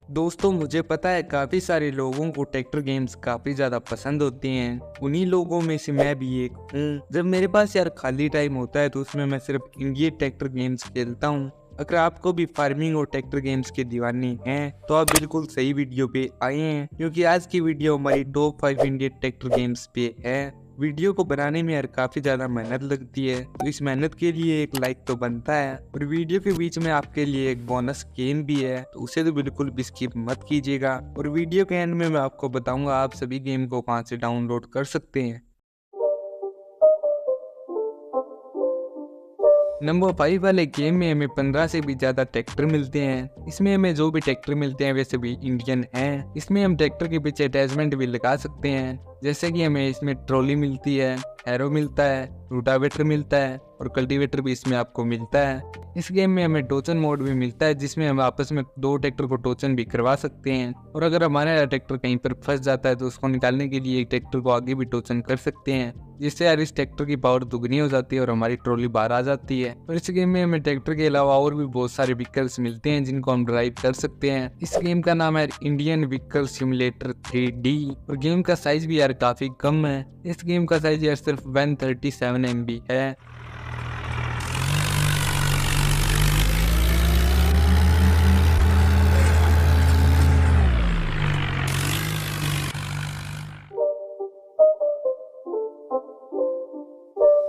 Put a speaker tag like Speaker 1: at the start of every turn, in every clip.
Speaker 1: दोस्तों मुझे पता है काफ़ी सारे लोगों को ट्रैक्टर गेम्स काफ़ी ज़्यादा पसंद होती हैं। उन्हीं लोगों में से मैं भी एक हूँ। जब मेरे पास यार खाली टाइम होता है तो उसमें मैं सिर्फ इंडियन ट्रैक्टर गेम्स खेलता हूँ। अगर आपको भी फार्मिंग और ट्रैक्टर गेम्स के दीवाने हैं तो आप बिल्कुल सही वीडियो पे आए हैं, क्योंकि आज की वीडियो हमारी टॉप 5 इंडियन ट्रैक्टर गेम्स पे है। वीडियो को बनाने में यार काफ़ी ज़्यादा मेहनत लगती है, तो इस मेहनत के लिए एक लाइक तो बनता है। और वीडियो के बीच में आपके लिए एक बोनस गेम भी है, तो उसे तो बिल्कुल भी स्किप मत कीजिएगा। और वीडियो के एंड में मैं आपको बताऊंगा आप सभी गेम को कहाँ से डाउनलोड कर सकते हैं। नंबर 5 वाले गेम में हमें 15 से भी ज़्यादा ट्रैक्टर मिलते हैं। इसमें हमें जो भी ट्रैक्टर मिलते हैं वे सभी इंडियन हैं। इसमें हम ट्रैक्टर के पीछे अटैचमेंट भी लगा सकते हैं, जैसे कि हमें इसमें ट्रॉली मिलती है, हैरो मिलता है, रोटावेटर मिलता है और कल्टीवेटर भी इसमें आपको मिलता है। इस गेम में हमें टोचन मोड भी मिलता है, जिसमें हम आपस में दो ट्रैक्टर को टोचन भी करवा सकते हैं। और अगर हमारा ट्रैक्टर कहीं पर फंस जाता है तो उसको निकालने के लिए एक ट्रैक्टर को आगे भी टोचन कर सकते हैं, जिससे यार इस ट्रैक्टर की पावर दुगनी हो जाती है और हमारी ट्रॉली बाहर आ जाती है। और इस गेम में हमें ट्रैक्टर के अलावा और भी बहुत सारे व्हीकल्स मिलते हैं जिनको हम ड्राइव कर सकते हैं। इस गेम का नाम है इंडियन व्हीकल सिमुलेटर 3D और गेम का साइज भी यार काफी कम है। इस गेम का साइज यार सिर्फ 137 MB है।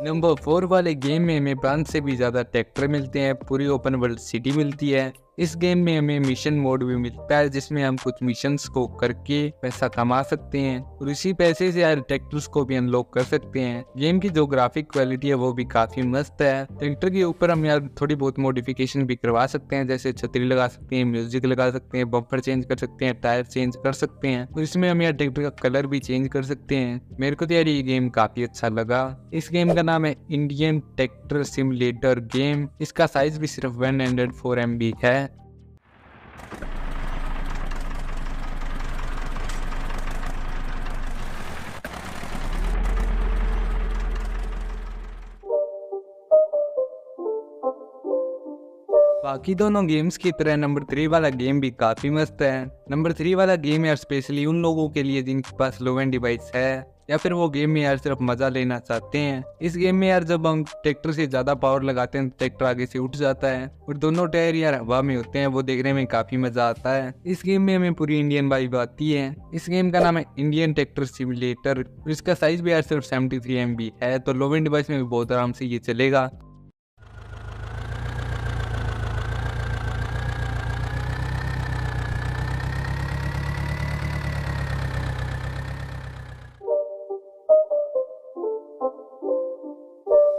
Speaker 1: नंबर 4 वाले गेम में हमें 5 से भी ज़्यादा ट्रैक्टर मिलते हैं, पूरी ओपन वर्ल्ड सिटी मिलती है। इस गेम में हमें मिशन मोड भी मिलता है, जिसमें हम कुछ मिशंस को करके पैसा कमा सकते हैं और इसी पैसे से यार ट्रैक्टर्स को भी अनलॉक कर सकते हैं। गेम की जो ग्राफिक क्वालिटी है वो भी काफ़ी मस्त है। ट्रैक्टर के ऊपर हम यार थोड़ी बहुत मॉडिफिकेशन भी करवा सकते हैं, जैसे छतरी लगा सकते हैं, म्यूजिक लगा सकते हैं, बम्पर चेंज कर सकते हैं, टायर चेंज कर सकते हैं और इसमें हम यार ट्रैक्टर का कलर भी चेंज कर सकते हैं। मेरे को तो यार ये गेम काफ़ी अच्छा लगा। इस गेम का नाम है इंडियन ट्रैक्टर सिमुलेटर गेम। इसका साइज भी सिर्फ 104 MB है। बाकी दोनों गेम्स की तरह नंबर 3 वाला गेम भी काफी मस्त है। नंबर 3 वाला गेम यार स्पेशली उन लोगों के लिए जिनके पास लो एंड डिवाइस है या फिर वो गेम में यार सिर्फ मजा लेना चाहते हैं। इस गेम में यार जब हम ट्रैक्टर से ज्यादा पावर लगाते हैं तो ट्रैक्टर आगे से उठ जाता है और दोनों टायर यार हवा में होते हैं, वो देखने में काफी मजा आता है। इस गेम में हमें पूरी इंडियन वाइब आती है। इस गेम का नाम है इंडियन ट्रैक्टर सिमुलेटर। इसका साइज भी यार सिर्फ 73 MB है, तो लो एंड डिवाइस में भी बहुत आराम से ये चलेगा।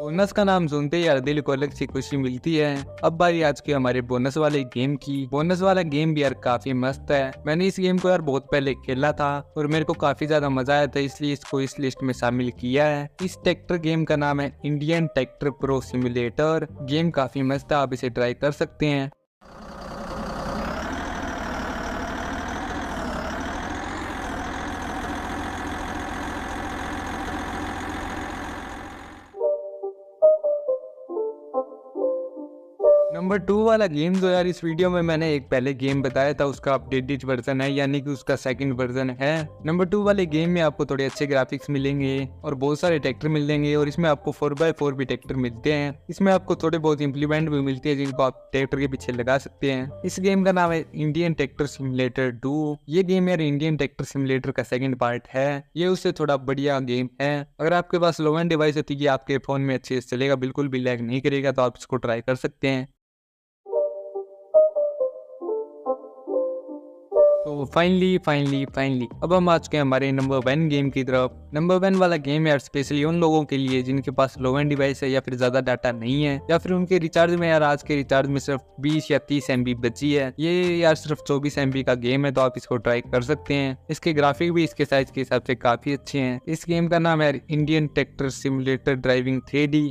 Speaker 1: बोनस का नाम सुनते ही यार दिल को अलग सी खुशी मिलती है। अब बारी आज के हमारे बोनस वाले गेम की। बोनस वाला गेम भी यार काफी मस्त है। मैंने इस गेम को यार बहुत पहले खेला था और मेरे को काफी ज्यादा मजा आया था, इसलिए इसको इस लिस्ट में शामिल किया है। इस ट्रैक्टर गेम का नाम है Indian tractor pro simulator. Game काफी मस्त है, आप इसे ट्राई कर सकते हैं। नंबर 2 वाला गेम जो यार इस वीडियो में मैंने एक पहले गेम बताया था उसका अपडेटेड वर्जन है, यानी कि उसका सेकंड वर्जन है। नंबर 2 वाले गेम में आपको थोड़े अच्छे ग्राफिक्स मिलेंगे और बहुत सारे ट्रैक्टर मिलेंगे और इसमें आपको 4x4 भी ट्रैक्टर मिलते हैं। इसमें आपको थोड़े बहुत इंप्लीमेंट भी मिलते हैं जिनको आप ट्रैक्टर के पीछे लगा सकते हैं। इस गेम का नाम है इंडियन ट्रैक्टर सिमुलेटर 2। ये गेम यार इंडियन ट्रैक्टर सिमुलेटर का सेकंड पार्ट है। ये उससे थोड़ा बढ़िया गेम है। अगर आपके पास लो एंड डिवाइस होती है, आपके फोन में अच्छे से चलेगा, बिल्कुल भी लैग नहीं करेगा, तो आप इसको ट्राई कर सकते हैं। तो फाइनली अब हम आ चुके हैं हमारे नंबर 1 गेम की तरफ। नंबर 1 वाला गेम यार स्पेशली उन लोगों के लिए जिनके पास लो एंड डिवाइस है या फिर ज्यादा डाटा नहीं है या फिर उनके रिचार्ज में यार आज के रिचार्ज में सिर्फ 20 या 30 MB बची है। ये यार सिर्फ 24 MB का गेम है, तो आप इसको ट्राई कर सकते हैं। इसके ग्राफिक भी इसके साइज के हिसाब से काफी अच्छे हैं। इस गेम का नाम है Indian tractor simulator driving 3D।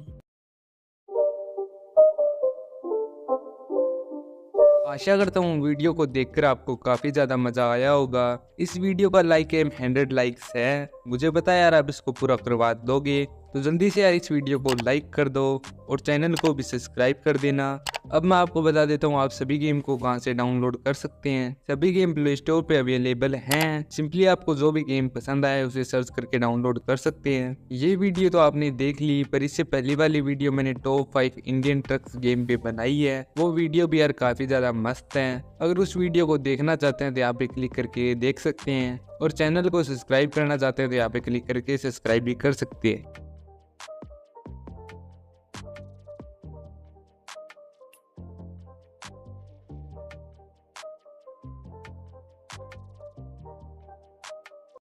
Speaker 1: आशा करता हूँ वीडियो को देखकर आपको काफी ज्यादा मजा आया होगा। इस वीडियो का लाइक एम 100 लाइक्स है। मुझे पता है यार आप इसको पूरा करवा दोगे। तो जल्दी से यार इस वीडियो को लाइक कर दो और चैनल को भी सब्सक्राइब कर देना। अब मैं आपको बता देता हूँ आप सभी गेम को कहाँ से डाउनलोड कर सकते हैं। सभी गेम प्ले स्टोर पे अवेलेबल हैं। सिंपली आपको जो भी गेम पसंद आए उसे सर्च करके डाउनलोड कर सकते हैं। ये वीडियो तो आपने देख ली, पर इससे पहली वाली वीडियो मैंने टॉप 5 इंडियन ट्रक्स गेम पे बनाई है। वो वीडियो भी यार काफी ज्यादा मस्त है। अगर उस वीडियो को देखना चाहते हैं तो यहाँ पे क्लिक करके देख सकते हैं और चैनल को सब्सक्राइब करना चाहते हैं तो यहाँ पे क्लिक करके सब्सक्राइब भी कर सकते हैं।